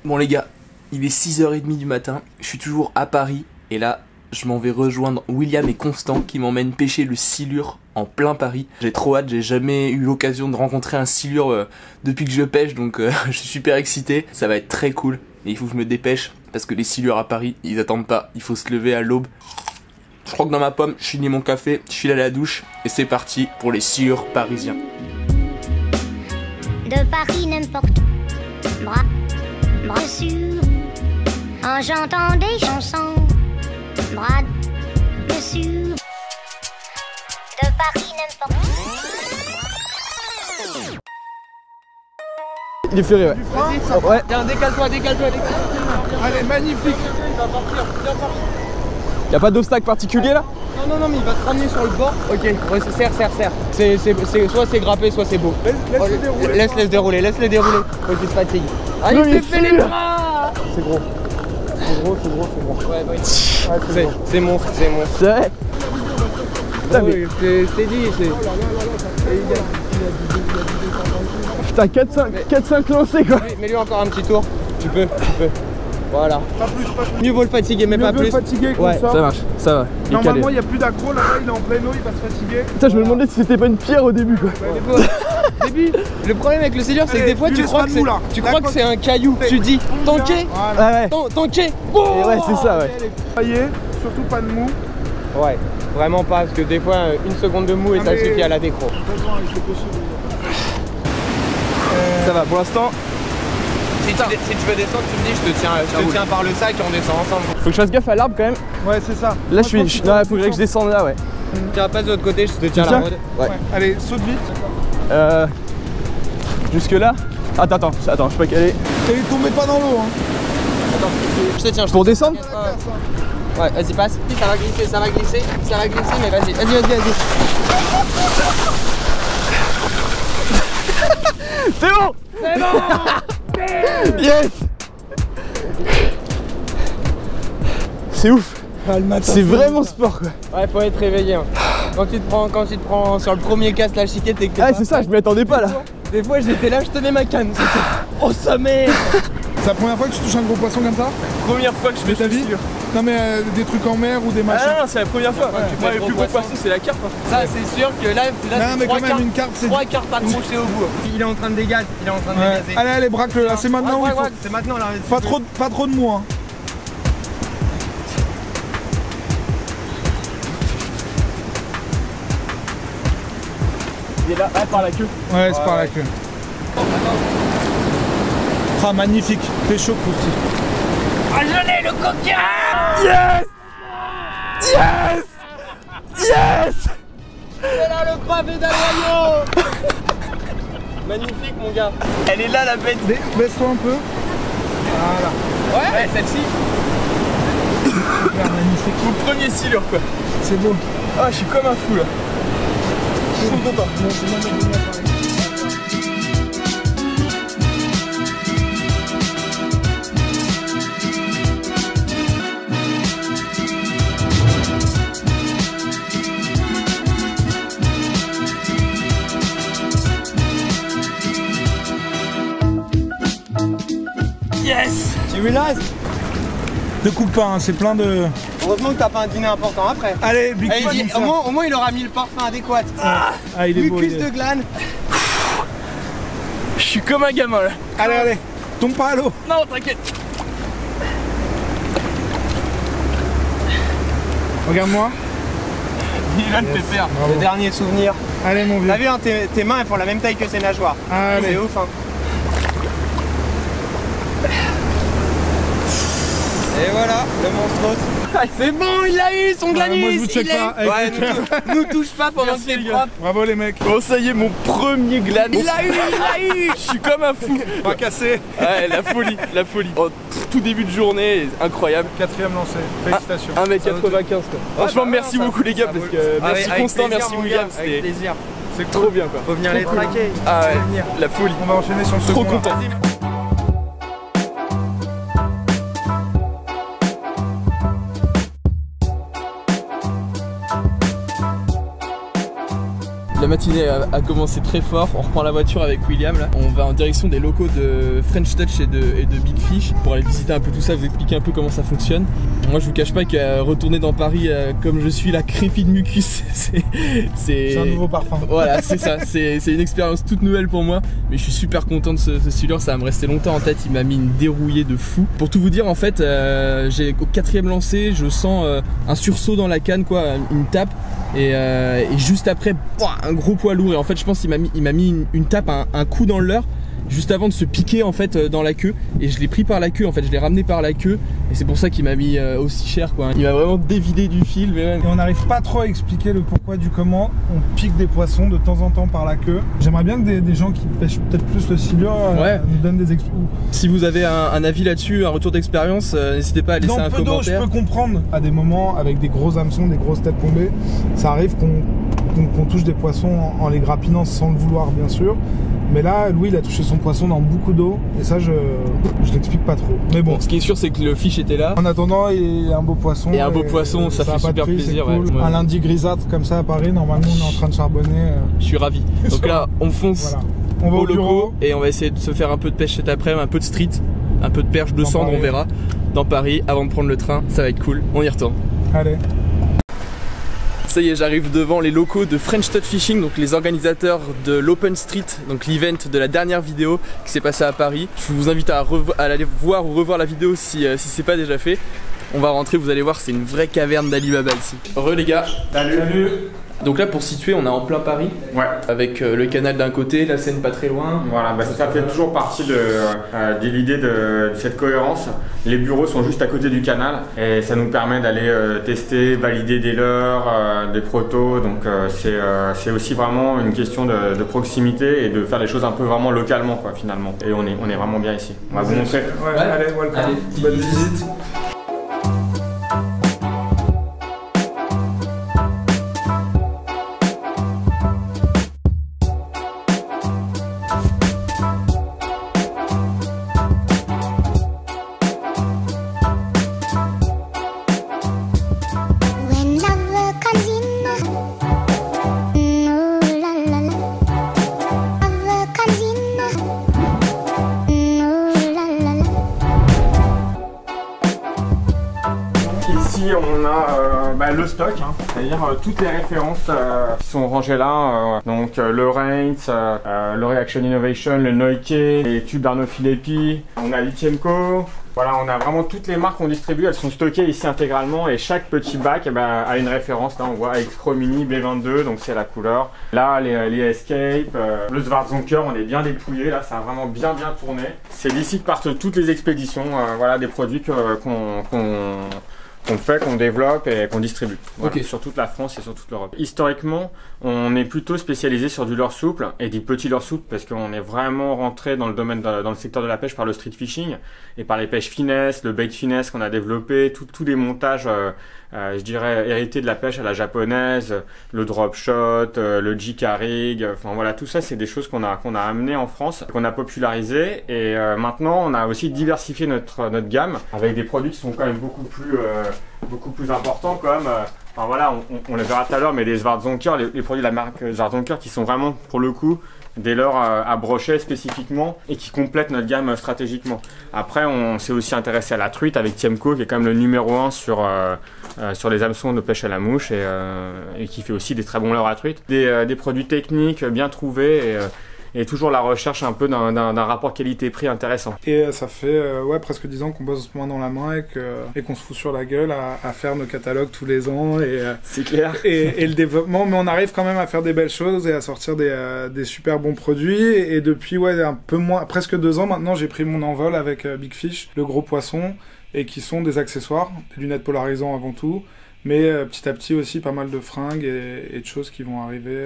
Bon les gars, il est 6h30 du matin, je suis toujours à Paris et là je m'en vais rejoindre William et Constant qui m'emmènent pêcher le silure en plein Paris. J'ai trop hâte, j'ai jamais eu l'occasion de rencontrer un silure depuis que je pêche, donc je suis super excité. Ça va être très cool et il faut que je me dépêche parce que les silures à Paris ils attendent pas, il faut se lever à l'aube. Je crois que dans ma pomme, je finis mon café, je file à la douche et c'est parti pour les silures parisiens. De Paris n'importe où, bras sûr, en chantant des chansons, bras dessus. De Paris n'importe où. Il est ferré, ouais. Ouais. Tiens, décale-toi. Allez, magnifique. Y'a pas d'obstacle particulier là? Non, mais il va se ramener sur le bord. Ok, ouais, serre. Soit c'est grappé, soit c'est beau. Laisse-les dérouler. Faut qu'ils se fatiguent. Allez, il fait les bras. C'est gros. Ouais, c'est monstre. C'est vrai? Putain, mais... c'est dit, Putain, 4-5 lancés quoi. Mets-lui encore un petit tour. Tu peux. Voilà. Pas plus. Mieux vaut le fatiguer, mais pas plus. Mieux vaut le fatiguer comme ça. Ça marche, ça va. Normalement, il n'y a plus d'accro là-bas, il est en pleine eau, il va se fatiguer. Putain, je me demandais si c'était pas une pierre au début quoi. Le problème avec le silure, c'est que des fois tu crois que c'est un caillou. Tu dis tanker, tanker. Et ouais, c'est ça, ouais. Surtout pas de mou. Ouais, vraiment pas, parce que des fois, une seconde de mou et ça suffit à la décro. Ça va, pour l'instant. Si tu veux descendre, tu me dis, je te tiens par le sac et on descend ensemble. Faut que je fasse gaffe à l'arbre quand même. Ouais, c'est ça. Là, non, faudrait que je descende là, ouais. Tiens, passe de l'autre côté, je te tiens la route. Ouais. Allez, saute vite. Jusque là. Attends, je peux pas caler. Et tombez pas dans l'eau, hein. Attends, je te tiens. Pour descendre? Ouais, vas-y, passe. Ça va glisser, mais vas-y. C'est bon. Yes. C'est ouf. C'est vraiment sport quoi. Ouais, faut être réveillé. Hein. Quand tu te prends sur le premier casse la chiquette et que c'est ça, je m'y attendais pas là. Des fois j'étais là, je tenais ma canne. Oh sa mère. C'est la première fois que tu touches un gros poisson comme ça? Première fois que je fais ta vie. Non mais des trucs en mer ou des machins. Ah non, c'est la première fois. Moi, le plus gros poisson c'est la carpe. Ça c'est sûr que là non, mais quand même une carpe, c'est 3 carpes accrochées au bout. Il est en train de dégager, Allez, braque-le là, c'est maintenant. C'est maintenant là. Pas trop de mou hein. Il est là, par la queue. Ouais, c'est par la queue. Ah, magnifique, pécho aussi. Ah, je l'ai, le coquin. Yes. C'est là le pavé d'Aloyau. Magnifique mon gars. Elle est là la bête. Baisse-toi un peu. Voilà. Ouais, celle-ci. Super magnifique. Mon premier silure quoi. C'est beau. Ah, je suis comme un fou là. Je suis trop content. Yes. Tu realises? Ne coupe pas, hein, c'est plein de... Heureusement que t'as pas un dîner important après. Allez, Big Fish. Au moins il aura mis le parfum adéquat. Il est beau. Mucus de glane. Je suis comme un gamin là. Allez, tombe pas à l'eau. Non, t'inquiète. Regarde-moi. Dylan Pépère. Le dernier souvenir. Allez mon vieux. T'as vu hein, tes mains elles font la même taille que ses nageoires. Allez. C'est ouf hein. Et voilà, le monstre. C'est bon, il l'a eu son glanus. Moi je vous check pas. Ouais, nous touche pas pendant que c'est propre. Bravo les mecs. Bon ça y est, mon premier glane. Il l'a eu. Je suis comme un fou. Pas cassé. Ouais, la folie. Oh, tout début de journée, incroyable. 4ème lancé. Félicitations. 1m95 quoi. Franchement, merci beaucoup les gars parce que merci Constant, merci William, c'était plaisir. C'est trop bien quoi. Faut venir les traquer. Ah ouais, la folie. On va enchaîner sur le Trop second. content. La matinée a commencé très fort, on reprend la voiture avec William là. On va en direction des locaux de French Touch et de Big Fish pour aller visiter un peu tout ça, vous expliquer un peu comment ça fonctionne. Moi je vous cache pas que retourner dans Paris comme je suis là, crépi de mucus, c'est un nouveau parfum. Voilà, c'est ça, c'est une expérience toute nouvelle pour moi, mais je suis super content de ce silure, ça va me rester longtemps en tête, il m'a mis une dérouillée de fou. Pour tout vous dire en fait, j'ai au 4e lancé, je sens un sursaut dans la canne quoi, une tape et juste après un gros poids lourd et en fait je pense qu'il m'a mis une tape, un coup dans le leurre juste avant de se piquer en fait dans la queue et je l'ai pris par la queue en fait, je l'ai ramené par la queue et c'est pour ça qu'il m'a mis aussi cher quoi. Il m'a vraiment dévidé du fil mais ouais. Et on n'arrive pas trop à expliquer le pourquoi du comment on pique des poissons de temps en temps par la queue. J'aimerais bien que des gens qui pêchent peut-être plus le silure nous donnent des explications. Si vous avez un avis là-dessus, un retour d'expérience, n'hésitez pas à laisser un commentaire. Je peux comprendre à des moments avec des gros hameçons, des grosses têtes tombées, ça arrive qu'on touche des poissons en les grappinant sans le vouloir bien sûr. Mais là, Louis, il a touché son poisson dans beaucoup d'eau et ça, je l'explique pas trop. Mais bon. Ce qui est sûr, c'est que le fish était là. En attendant, il y a un beau poisson. Et un beau poisson, ça fait super plaisir. Cool. Ouais. Un lundi grisâtre comme ça à Paris, normalement, on est en train de charbonner. Je suis ravi. Donc là, on fonce on va au bureau et on va essayer de se faire un peu de pêche cet après-midi, un peu de street, un peu de perche de cendre, on verra. Dans Paris, avant de prendre le train, ça va être cool. On y retourne. Allez. Ça y est, j'arrive devant les locaux de French Touch Fishing, donc les organisateurs de l'Open Street, donc l'event de la dernière vidéo qui s'est passé à Paris. Je vous invite à aller voir ou revoir la vidéo si c'est pas déjà fait. On va rentrer, vous allez voir, c'est une vraie caverne d'Alibaba ici. Re les gars. Salut. Donc là pour situer, on est en plein Paris, avec le canal d'un côté, la Seine pas très loin. Voilà, ça fait toujours partie de l'idée de cette cohérence. Les bureaux sont juste à côté du canal et ça nous permet d'aller tester, valider des leurres, des protos. Donc c'est aussi vraiment une question de proximité et de faire les choses un peu vraiment localement quoi, finalement. Et on est vraiment bien ici. On va vous montrer. Allez, bonne visite. Ici on a le stock, c'est-à-dire toutes les références qui sont rangées là, donc le Reigns, le Reaction Innovation, le Noike, les tubes d'Arnaud Philippi, on a l'Itiemco. Voilà, on a vraiment toutes les marques qu'on distribue, elles sont stockées ici intégralement et chaque petit bac a une référence. Là on voit X-Pro Mini B22, donc c'est la couleur. Là les Escape, le Schwarzonker, on est bien dépouillé, là ça a vraiment bien tourné. C'est d'ici que partent toutes les expéditions, voilà des produits qu'on fait, qu'on développe et qu'on distribue sur toute la France et sur toute l'Europe. Historiquement, on est plutôt spécialisé sur du leurre souple et des petits leurres souples parce qu'on est vraiment rentré dans le domaine, dans le secteur de la pêche par le street fishing et par les pêches finesse, le bait finesse qu'on a développé, tous les montages, je dirais, hérités de la pêche à la japonaise, le drop shot, le Jika rig, enfin voilà, tout ça c'est des choses qu'on a amené en France, qu'on a popularisé et maintenant on a aussi diversifié notre gamme avec des produits qui sont quand même beaucoup plus importants quand même. Enfin voilà, on les verra tout à l'heure, mais les Schwarzonker, les produits de la marque Schwarzonker qui sont vraiment pour le coup des leurres à brochet spécifiquement et qui complètent notre gamme stratégiquement. Après on s'est aussi intéressé à la truite avec Tiemco qui est quand même le numéro 1 sur les hameçons de pêche à la mouche et qui fait aussi des très bons leurres à truite. Des produits techniques bien trouvés et toujours la recherche un peu d'un rapport qualité-prix intéressant. Et ça fait presque 10 ans qu'on bosse main dans la main et qu'on se fout sur la gueule à faire nos catalogues tous les ans c'est clair. Et le développement, mais on arrive quand même à faire des belles choses et à sortir des super bons produits et depuis un peu moins, presque 2 ans maintenant, j'ai pris mon envol avec Big Fish, le gros poisson, et qui sont des accessoires, des lunettes polarisants avant tout, mais petit à petit aussi pas mal de fringues et de choses qui vont arriver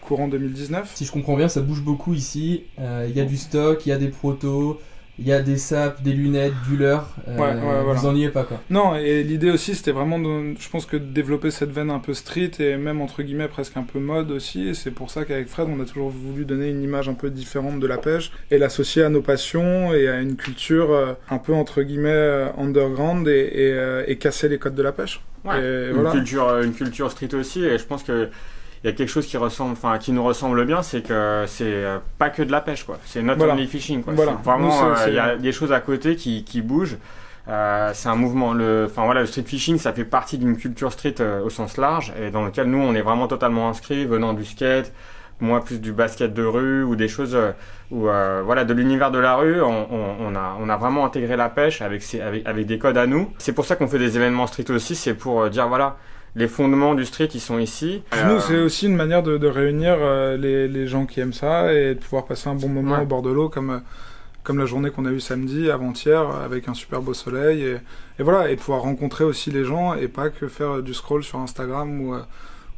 courant 2019. Si je comprends bien, ça bouge beaucoup ici. Il y a du stock, il y a des protos, il y a des sapes, des lunettes, du leurre. Vous ennuyez pas quoi. Non, et l'idée aussi c'était vraiment je pense que de développer cette veine un peu street et même entre guillemets presque un peu mode aussi. Et c'est pour ça qu'avec Fred on a toujours voulu donner une image un peu différente de la pêche et l'associer à nos passions et à une culture un peu entre guillemets underground et casser les codes de la pêche. Ouais, une culture street aussi et je pense que il y a quelque chose qui ressemble, enfin qui nous ressemble bien, c'est que c'est pas que de la pêche, quoi. C'est not only fishing, quoi. Voilà. Vraiment, il y a des choses à côté qui bougent. C'est un mouvement. Le street fishing, ça fait partie d'une culture street au sens large, et dans lequel nous, on est vraiment totalement inscrits, venant du skate, moi plus du basket de rue ou des choses de l'univers de la rue. On a vraiment intégré la pêche avec des codes à nous. C'est pour ça qu'on fait des événements street aussi. C'est pour dire voilà. Les fondements du street, ils sont ici. Nous, c'est aussi une manière de réunir les gens qui aiment ça et de pouvoir passer un bon moment au bord de l'eau, comme la journée qu'on a eue samedi, avant-hier, avec un super beau soleil. Et voilà, et pouvoir rencontrer aussi les gens et pas que faire du scroll sur Instagram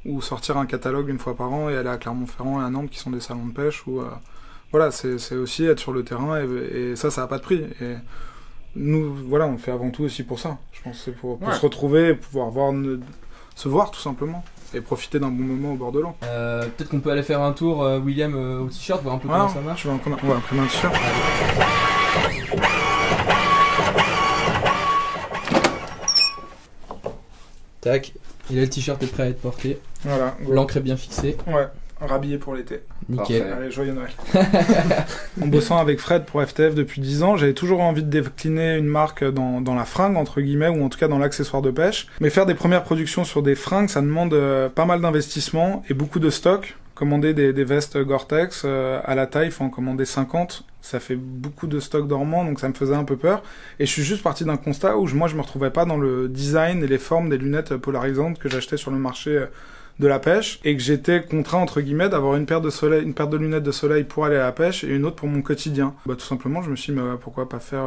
ou sortir un catalogue une fois par an et aller à Clermont-Ferrand et à Nantes qui sont des salons de pêche. Voilà, c'est aussi être sur le terrain et ça n'a pas de prix. Et nous, voilà, on fait avant tout aussi pour ça. Je pense que c'est pour se retrouver et pouvoir se voir tout simplement et profiter d'un bon moment au bord de l'eau. Peut-être qu'on peut aller faire un tour, William, au t-shirt, voir un peu comment ça marche. On va imprimer un t-shirt. Tac, et là le t-shirt est prêt à être porté. Voilà. L'encre est bien fixée. Ouais. Rhabillé pour l'été. Nickel. Parfait. Allez, joyeux Noël. En bossant avec Fred pour FTF depuis 10 ans, j'avais toujours envie de décliner une marque dans la fringue, entre guillemets, ou en tout cas dans l'accessoire de pêche. Mais faire des premières productions sur des fringues, ça demande pas mal d'investissement et beaucoup de stock. Commander des vestes Gore-Tex à la taille, il faut en commander 50. Ça fait beaucoup de stock dormant, donc ça me faisait un peu peur. Et je suis juste parti d'un constat où moi je me retrouvais pas dans le design et les formes des lunettes polarisantes que j'achetais sur le marché de la pêche, et que j'étais contraint entre guillemets d'avoir une paire de lunettes de soleil pour aller à la pêche et une autre pour mon quotidien. Tout simplement je me suis dit mais pourquoi pas faire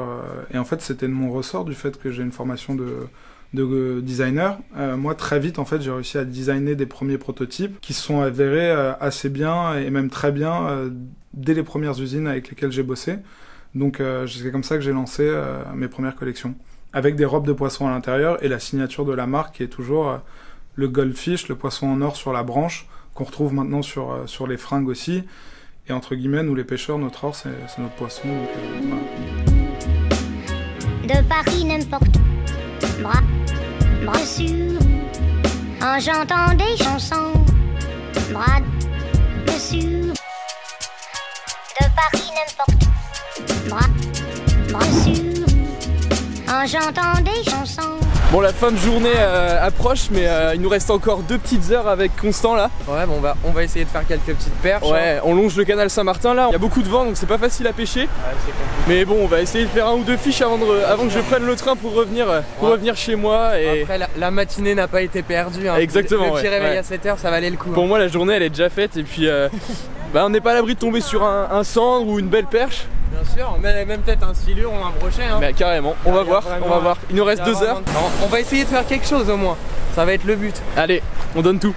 et en fait c'était de mon ressort du fait que j'ai une formation de designer. Moi très vite en fait j'ai réussi à designer des premiers prototypes qui se sont avérés assez bien et même très bien dès les premières usines avec lesquelles j'ai bossé. Donc c'est comme ça que j'ai lancé mes premières collections avec des robes de poisson à l'intérieur et la signature de la marque qui est toujours le goldfish, le poisson en or sur la branche, qu'on retrouve maintenant sur les fringues aussi. Et entre guillemets, nous les pêcheurs, notre or, c'est notre poisson. Donc, voilà. De Paris n'importe où, bras sur, en chantant des chansons, bras dessus. De Paris n'importe où, bras sur, en chantant des chansons. Bon, la fin de journée approche, mais il nous reste encore 2 petites heures avec Constant là. Ouais, bon, on va essayer de faire quelques petites perches. Ouais, on longe le canal Saint-Martin là. Il y a beaucoup de vent donc c'est pas facile à pêcher. Ouais, c'est compliqué. Mais bon, on va essayer de faire 1 ou 2 fiches avant que je prenne le train pour revenir chez moi. Et... Après, la matinée n'a pas été perdue. Hein. Exactement. Le petit réveil à 7h, ça valait le coup. Pour moi, la journée elle est déjà faite et puis on n'est pas à l'abri de tomber sur un cendre ou une belle perche. Bien sûr, même peut-être un silure ou un brochet. Hein. Mais carrément, on va voir. Il nous reste 2 heures. On va essayer de faire quelque chose au moins. Ça va être le but. Allez, on donne tout.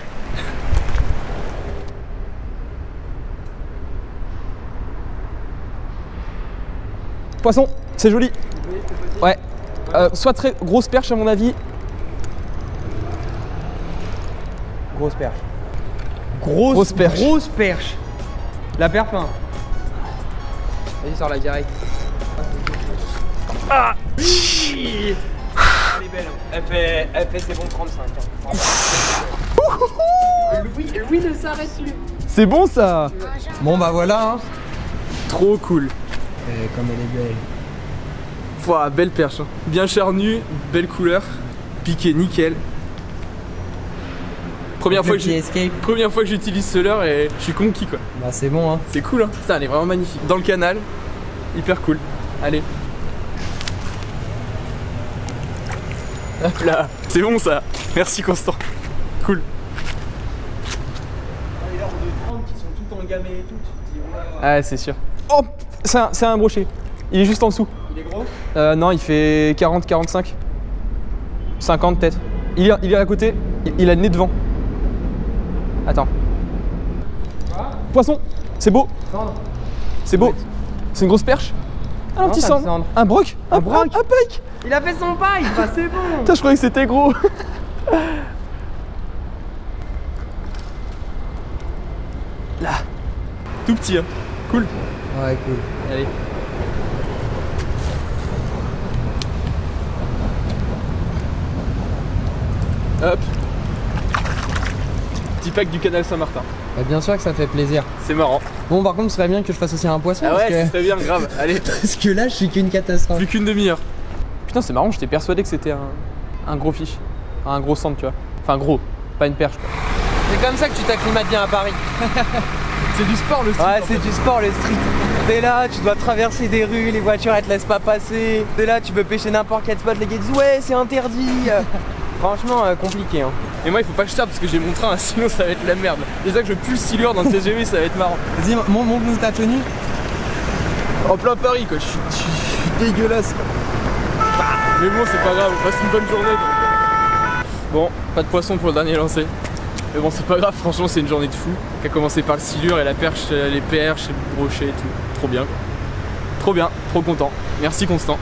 Poisson, c'est joli. Ouais. Soit très grosse perche à mon avis. Grosse perche. Grosse perche. Grosse perche. La perche, hein. Vas-y, sors la direct. Ah. Elle est belle. Elle fait ses bons 35. Hein. Louis ne s'arrête plus. C'est bon ça. Bon bah voilà. Hein. Trop cool. Et comme elle est belle. Pouah, belle perche. Hein. Bien charnue, belle couleur. Piqué nickel. Première fois que j'utilise ce leurre et je suis conquis quoi. Bah c'est bon hein. C'est cool hein. Putain, elle est vraiment magnifique. Dans le canal, hyper cool. Allez. Hop là. C'est bon ça. Merci Constant. Cool. Les leurres de 30 qui sont tout engamés et tout. Ah c'est sûr. Oh, c'est un brochet. Il est juste en dessous. Il est gros Non, il fait 40, 45. 50 peut-être. Il est à côté. Il a le nez devant. Attends. Poisson. C'est beau. C'est beau. C'est une grosse perche. Un petit cendre. Un broc. Un pike. Il a fait son paille. Bah c'est bon. Putain, je croyais que c'était gros. Là. Tout petit hein. Cool. Ouais cool. Allez. Hop. petit pack du canal Saint-Martin. Bah, bien sûr que ça fait plaisir. C'est marrant. Bon, par contre, ce serait bien que je fasse aussi un poisson. Ah ouais, parce c'est très bien, grave. Allez. Parce que là, je suis qu'une catastrophe. Plus qu'une demi-heure. Putain, c'est marrant, j'étais persuadé que c'était un gros fiche. Enfin, un gros centre, tu vois. Enfin, gros, pas une perche, quoi. C'est comme ça que tu t'acclimates bien à Paris. C'est du sport, le street. Ouais, c'est du sport, le street. T'es là, tu dois traverser des rues, les voitures elles te laissent pas passer. T'es là, tu peux pêcher n'importe quel spot, les gars disent ouais, c'est interdit. Franchement, compliqué. Hein. Et moi, il faut pas que je tape parce que j'ai mon train, sinon ça va être la merde. Déjà que je pue le silure dans le TGV, ça va être marrant. Vas-y, montre-nous ta tenue. En plein Paris, quoi. Je suis dégueulasse, quoi. Mais bon, c'est pas grave, on passe une bonne journée. Donc... Bon, pas de poisson pour le dernier lancé. Mais bon, c'est pas grave, franchement, c'est une journée de fou. Qui a commencé par le silure et la perche, les perches, le brochet et tout. Trop bien, quoi. Trop bien, trop content. Merci Constant.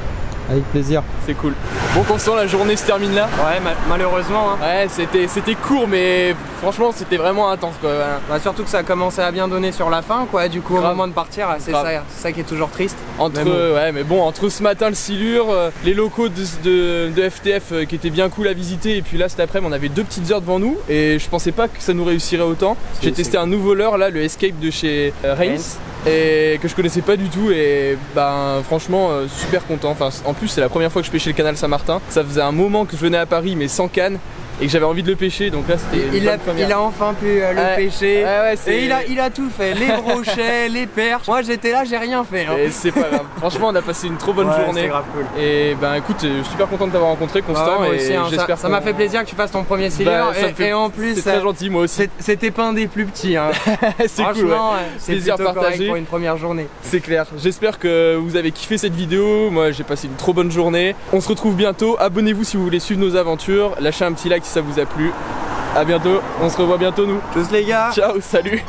Avec plaisir. C'est cool. Bon Constant, la journée se termine là. Ouais, malheureusement. Hein. Ouais, c'était court, mais franchement, c'était vraiment intense, quoi. Voilà. Bah, surtout que ça a commencé à bien donner sur la fin, quoi. Du coup, Grave. au moment de partir, c'est ça qui est toujours triste. Entre ce matin le silure, les locaux de FTF qui étaient bien cool à visiter, et puis là cet après-midi on avait 2 petites heures devant nous et je pensais pas que ça nous réussirait autant. J'ai testé un nouveau leurre là, le Escape de chez Reigns, et que je connaissais pas du tout, et ben franchement super content. Enfin, en plus c'est la première fois que je pêchais le canal Saint-Martin. Ça faisait un moment que je venais à Paris mais sans canne, et que j'avais envie de le pêcher, donc là c'était il a enfin pu le pêcher. Et il a tout fait, les brochets, les perches. Moi j'étais là, j'ai rien fait. Hein. Et c'est pas grave. Franchement, on a passé une trop bonne journée. Grave cool. Et ben écoute, je suis super content de t'avoir rencontré, Constant. Moi aussi, hein, j'espère ça m'a fait plaisir que tu fasses ton premier silure. Et en plus, c'est très gentil, moi aussi. C'était pas un des plus petits. Hein. C'est cool. Ouais. C'est plaisir partagé pour une première journée. C'est clair. J'espère que vous avez kiffé cette vidéo. Moi, j'ai passé une trop bonne journée. On se retrouve bientôt. Abonnez-vous si vous voulez suivre nos aventures. Lâchez un petit like si ça vous a plu. A bientôt. On se revoit bientôt, nous. Tchuss les gars. Ciao, salut.